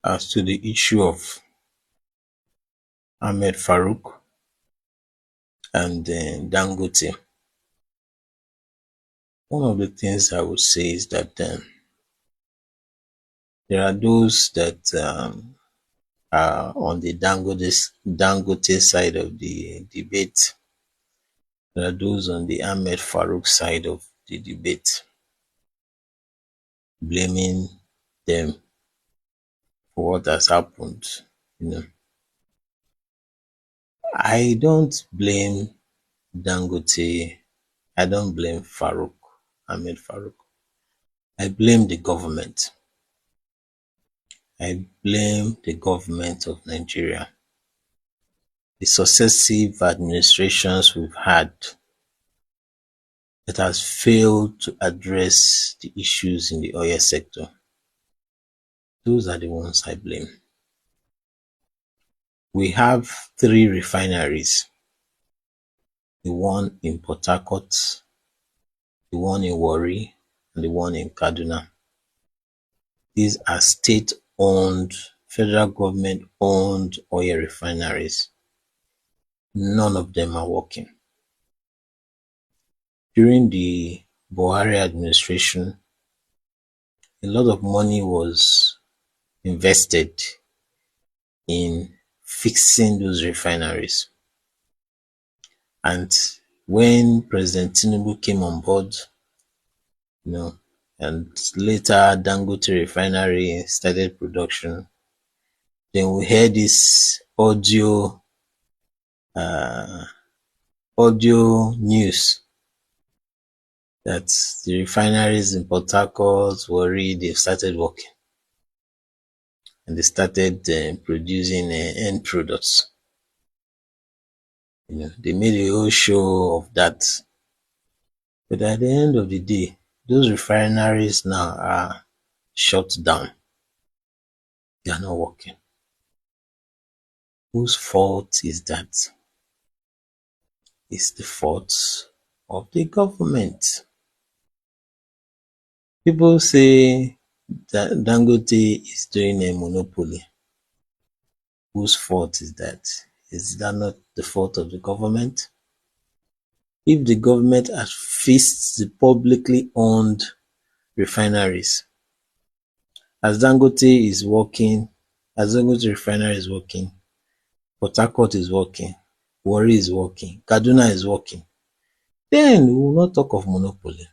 As to the issue of Ahmed Farouk and Dangote, one of the things I would say is that there are those that are on the Dangote side of the debate. There are those on the Ahmed Farouk side of the debate, blaming them for what has happened. You know, I don't blame Dangote. I don't blame Ahmed Farouk. I blame the government. I blame the government of Nigeria. The successive administrations we've had that has failed to address the issues in the oil sector. Those are the ones I blame. We have three refineries, the one in Port Harcourt, the one in Warri, and the one in Kaduna. These are state-owned, federal government-owned oil refineries. None of them are working. During the Buhari administration, a lot of money was invested in fixing those refineries. And when President Tinubu came on board, you know, and later Dangote refinery started production, then we heard this audio news that the refineries in Port Harcourt, Warri, they've started working and they started producing end products. They made a whole show of that. But at the end of the day, those refineries now are shut down. They are not working. Whose fault is that? It's the fault of the government. People say that Dangote is doing a monopoly. Whose fault is that? Is that not the fault of the government? If the government had fixed the publicly owned refineries, as Dangote is working, as Dangote refinery is working, Port Harcourt is working, Warri is working, Kaduna is working, then we will not talk of monopoly.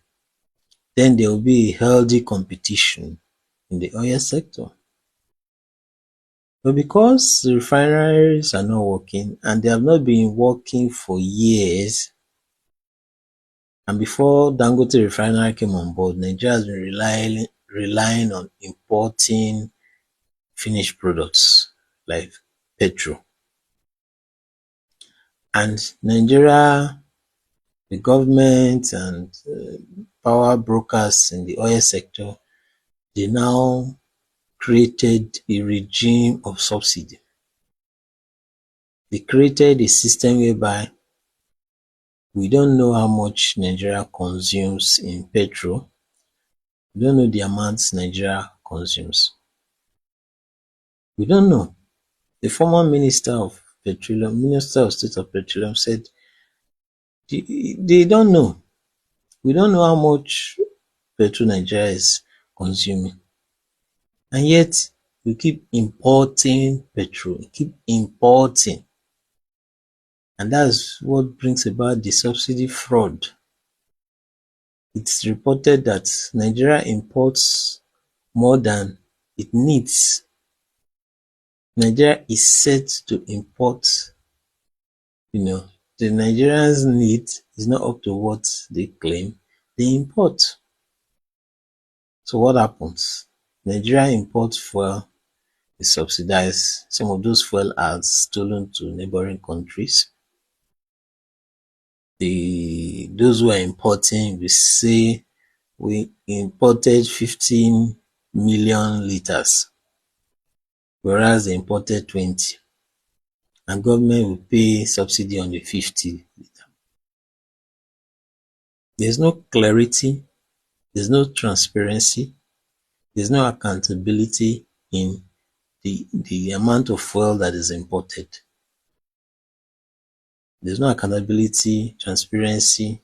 Then there will be a healthy competition in the oil sector. But because the refineries are not working and they have not been working for years, and before Dangote refinery came on board, Nigeria has been relying on importing finished products like petrol. And Nigeria, the government and power brokers in the oil sector, they now created a regime of subsidy. They created a system whereby we don't know how much Nigeria consumes in petrol. We don't know the amounts Nigeria consumes. We don't know. The former Minister of Petroleum, Minister of State of Petroleum said they don't know. We don't know how much petrol Nigeria is consuming. And yet we keep importing petrol, keep importing. And that's what brings about the subsidy fraud. It's reported that Nigeria imports more than it needs. Nigeria is set to import, the Nigerians' need is not up to what they claim they import. So what happens? Nigeria imports fuel is subsidized. Some of those fuel are stolen to neighboring countries. Those who are importing, we say we imported 15 million liters, whereas they imported 20, and government will pay subsidy on the 50 liter. There's no clarity, there's no transparency, there's no accountability in the amount of fuel that is imported. There's no accountability, transparency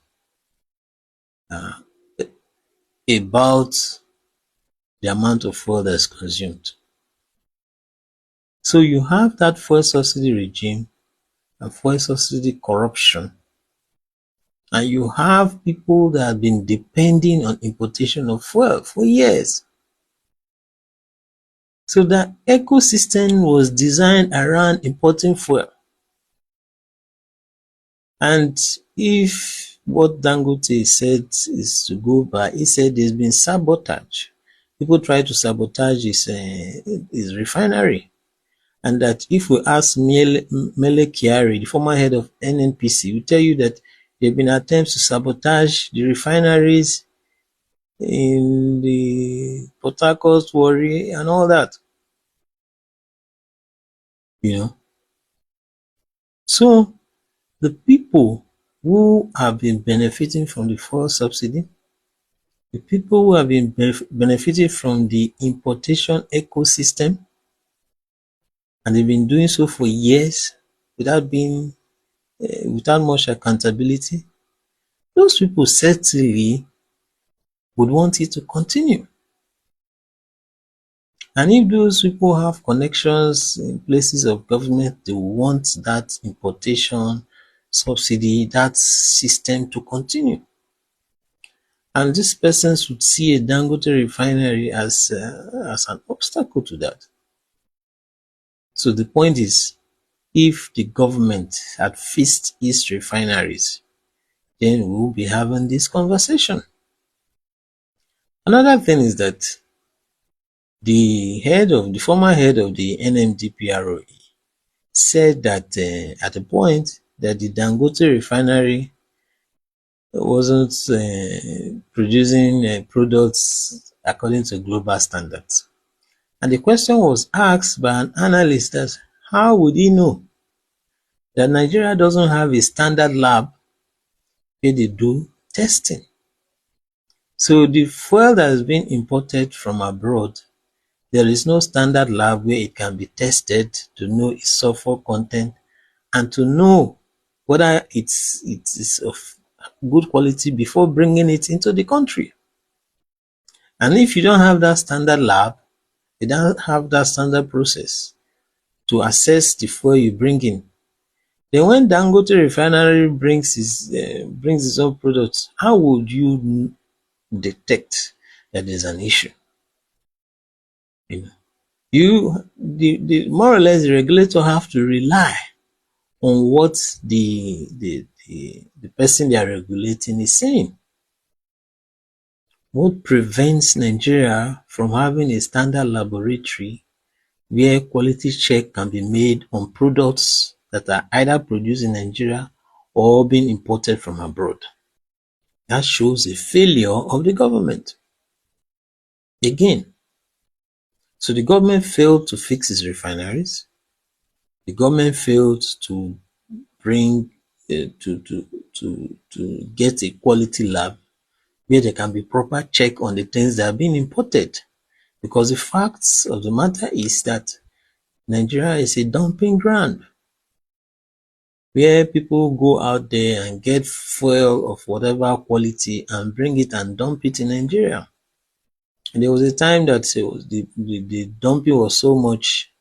about the amount of fuel that is consumed. So you have that fuel subsidy regime and fuel subsidy corruption, and you have people that have been depending on importation of fuel for years. So the ecosystem was designed around importing fuel. And if what Dangote said is to go by, he said there's been sabotage. People try to sabotage his refinery. And that if we ask Mele Kyari, the former head of NNPC, will tell you that there have been attempts to sabotage the refineries in the Port Harcourt, Warri, and all that. You know, so the people who have been benefiting from the fuel subsidy, the people who have been benefiting from the importation ecosystem, and they've been doing so for years without much accountability, those people certainly would want it to continue. And if those people have connections in places of government, they want that importation subsidy, that system to continue. And these persons would see a Dangote refinery as an obstacle to that. So the point is, if the government had fixed its refineries, then we will be having this conversation. Another thing is that the former head of the NMDPROE said that at a point that the Dangote refinery wasn't producing products according to global standards. And the question was asked by an analyst that how would he know that Nigeria doesn't have a standard lab where they do testing? So the fuel that is being imported from abroad, there is no standard lab where it can be tested to know its sulfur content and to know whether it is of good quality before bringing it into the country. And if you don't have that standard lab, you don't have that standard process to assess the fuel you bring in, then when Dangote refinery brings its own products, how would you detect that there's an issue? You know, the more or less the regulator have to rely on what the person they are regulating is saying. What prevents Nigeria from having a standard laboratory where quality check can be made on products that are either produced in Nigeria or being imported from abroad? That shows a failure of the government. Again, so the government failed to fix its refineries. The government failed to bring to get a quality lab where there can be proper check on the things that are being imported. Because the facts of the matter is that Nigeria is a dumping ground where people go out there and get fuel of whatever quality and bring it and dump it in Nigeria. And there was a time that the dumping was so much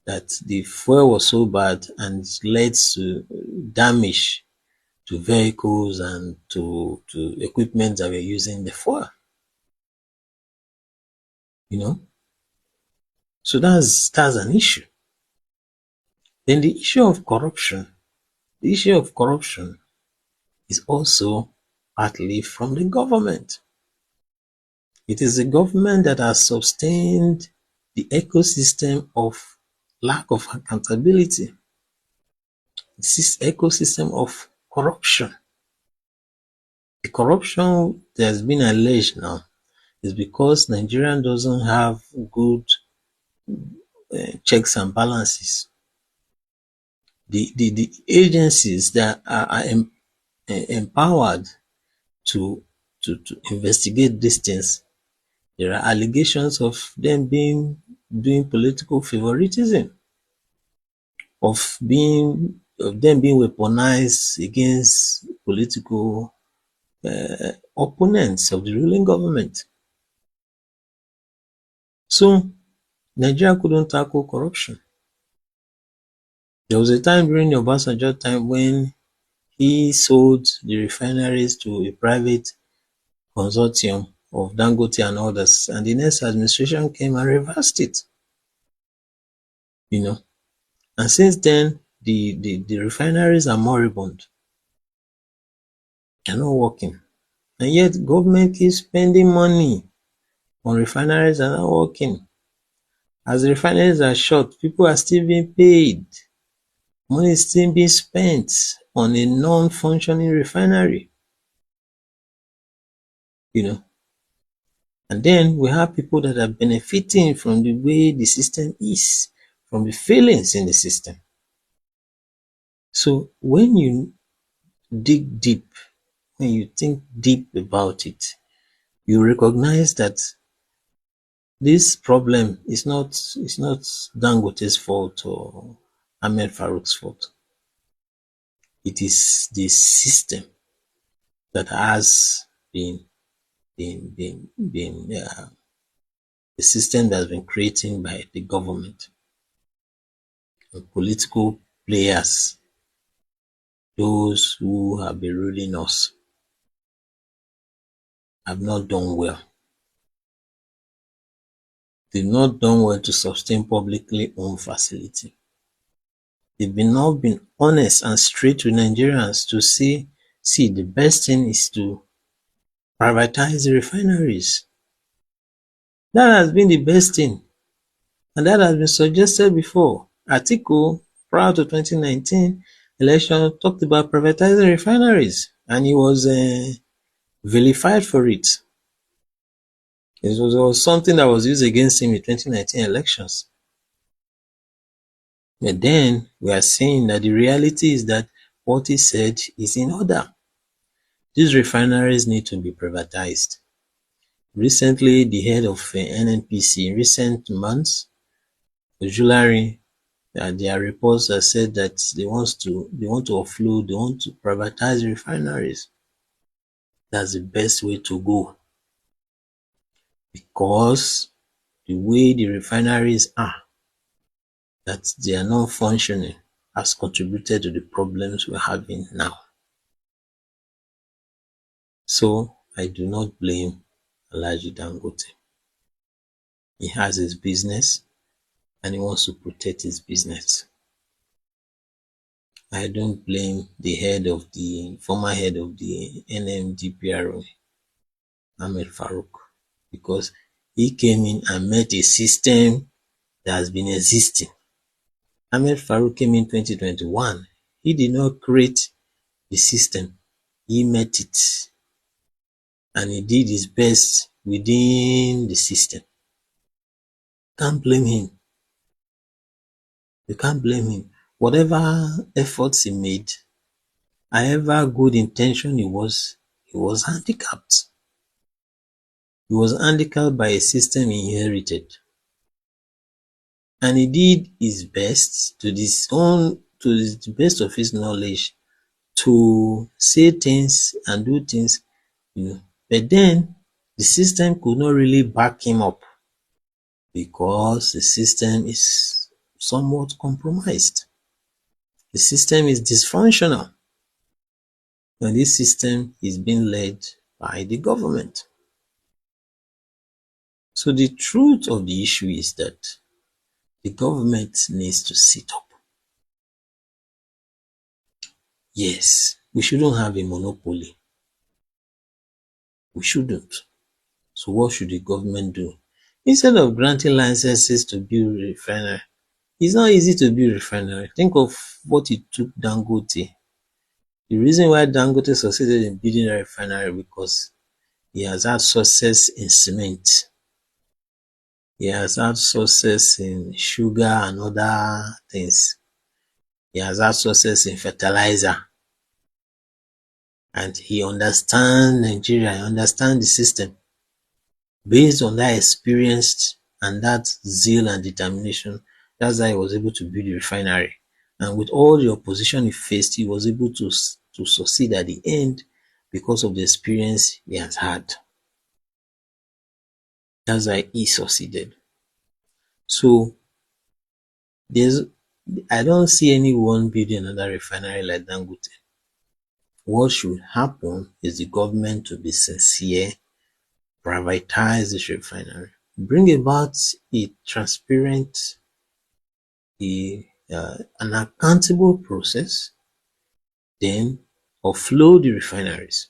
that the fuel was so bad and it led to damage to vehicles and to equipment that were using the fuel. You know? So that's an issue. Then the issue of corruption. The issue of corruption is also partly from the government. It is the government that has sustained the ecosystem of lack of accountability. This ecosystem of corruption. The corruption that has been alleged now is because Nigeria doesn't have good checks and balances. The agencies that are empowered to investigate these things, there are allegations of them being doing political favoritism, of them being weaponized against political opponents of the ruling government. So Nigeria couldn't tackle corruption. There was a time during the Obasanjo time when he sold the refineries to a private consortium of Dangote and others, and the next administration came and reversed it. You know, and since then the refineries are moribund, they're not working, and yet government keeps spending money on refineries that are not working. As the refineries are short, people are still being paid. Money is still being spent on a non-functioning refinery, you know. And then we have people that are benefiting from the way the system is, from the failings in the system. So when you dig deep, when you think deep about it, you recognize that this problem is not Dangote's fault or Ahmed Farouk's fault. It is the system that has been the system that's been created by the government and political players, those who have been ruling us, have not done well. They've not done well to sustain publicly owned facility. They've not been honest and straight with Nigerians to say, see, the best thing is to privatize the refineries. That has been the best thing, and that has been suggested before. Atiku, prior to 2019 election, talked about privatizing refineries, and he was vilified for it. It was something that was used against him in 2019 elections. But then we are seeing that the reality is that what he said is in order. These refineries need to be privatized. Recently, the head of NNPC, in recent months, Ojulari, there are reports that said that they want to offload, they want to privatize refineries. That's the best way to go, because the way the refineries are, that they are not functioning, has contributed to the problems we're having now. So I do not blame Alhaji Dangote. He has his business and he wants to protect his business. I don't blame the former head of the NMDPRO, Ahmed Farouk, because he came in and met a system that has been existing. Ahmed Farouk came in 2021. He did not create the system. He met it, and he did his best within the system. Can't blame him. You can't blame him. Whatever efforts he made, however good intention he was handicapped. He was handicapped by a system he inherited. And he did his best to the best of his knowledge to say things and do things, But then the system could not really back him up because the system is somewhat compromised. The system is dysfunctional, and this system is being led by the government. So the truth of the issue is that the government needs to sit up. Yes, we shouldn't have a monopoly. We shouldn't. So what should the government do? Instead of granting licenses to build refinery, it's not easy to build refinery. Think of what it took Dangote. The reason why Dangote succeeded in building a refinery because he has had success in cement. He has had success in sugar and other things. He has had success in fertilizer. And he understands Nigeria, he understands the system. Based on that experience and that zeal and determination, that's how he was able to build the refinery. And with all the opposition he faced, he was able to succeed at the end because of the experience he has had. That's why he succeeded. So there's I don't see anyone building another refinery like Dangote. What should happen is the government to be sincere, privatize this refinery, bring about a transparent, an accountable process, then offload the refineries.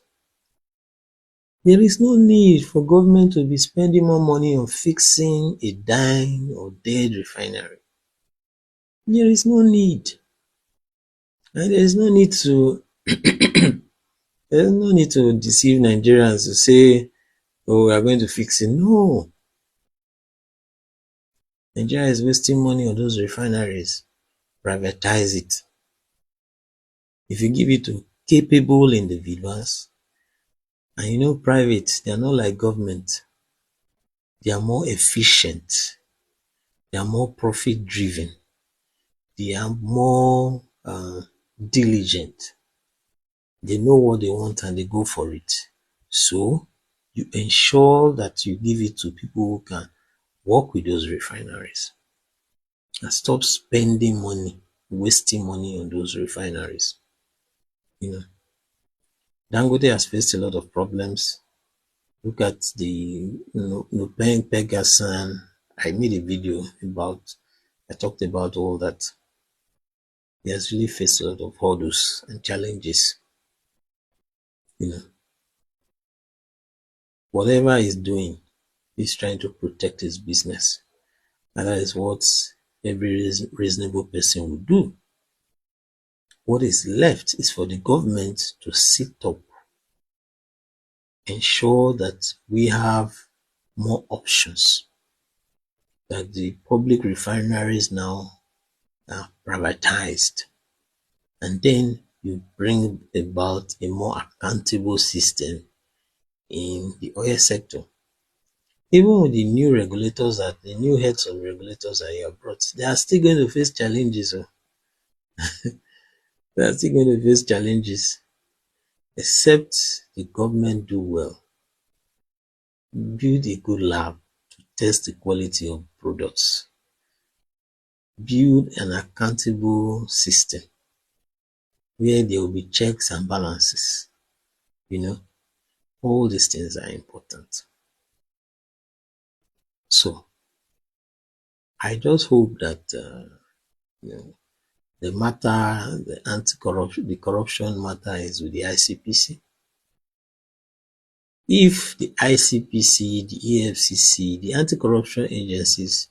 There is no need for government to be spending more money on fixing a dying or dead refinery. There is no need. And there is no need to deceive Nigerians to say, oh, we are going to fix it. No. Nigeria is wasting money on those refineries. Privatize it. If you give it to capable individuals, and private, they are not like government. They are more efficient. They are more profit driven. They are more diligent. They know what they want and they go for it. So you ensure that you give it to people who can work with those refineries and stop spending money, wasting money on those refineries. You know, Dangote has faced a lot of problems. Look at the Nupeng Pegasan. I made a video I talked about all that. He has really faced a lot of hurdles and challenges. You know, whatever he's doing, he's trying to protect his business. And that is what every reasonable person would do. What is left is for the government to sit up, ensure that we have more options, that the public refineries now are privatized, and then you bring about a more accountable system in the oil sector. Even with the new heads of regulators that you have brought, they are still going to face challenges. They are still going to face challenges, except the government do well, build a good lab to test the quality of products, build an accountable system where there will be checks and balances. You know, all these things are important. So I just hope that the matter, the corruption matter is with the ICPC. If the ICPC, the EFCC, the anti-corruption agencies,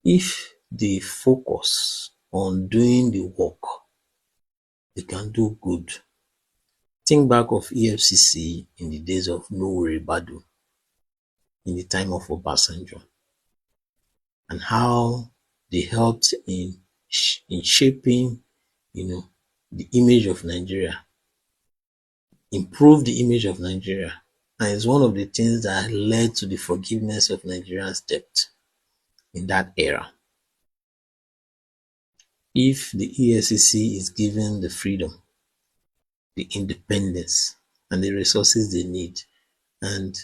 if they focus on doing the work, they can do good. Think back of EFCC in the days of Nuhu Badu, in the time of Obasanjo, and how they helped in shaping, the image of Nigeria, improve the image of Nigeria. And it's one of the things that led to the forgiveness of Nigeria's debt in that era. If the EFCC is given the freedom, the independence, and the resources they need, and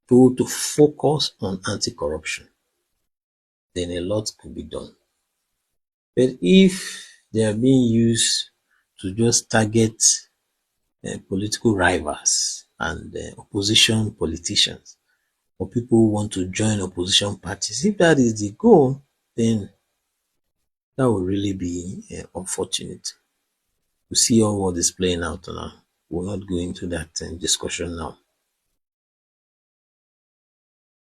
to focus on anti-corruption, then a lot could be done. But if they are being used to just target political rivals and opposition politicians, or people who want to join opposition parties, if that is the goal, then that would really be unfortunate. We see all what is playing out now. We'll not go into that discussion now.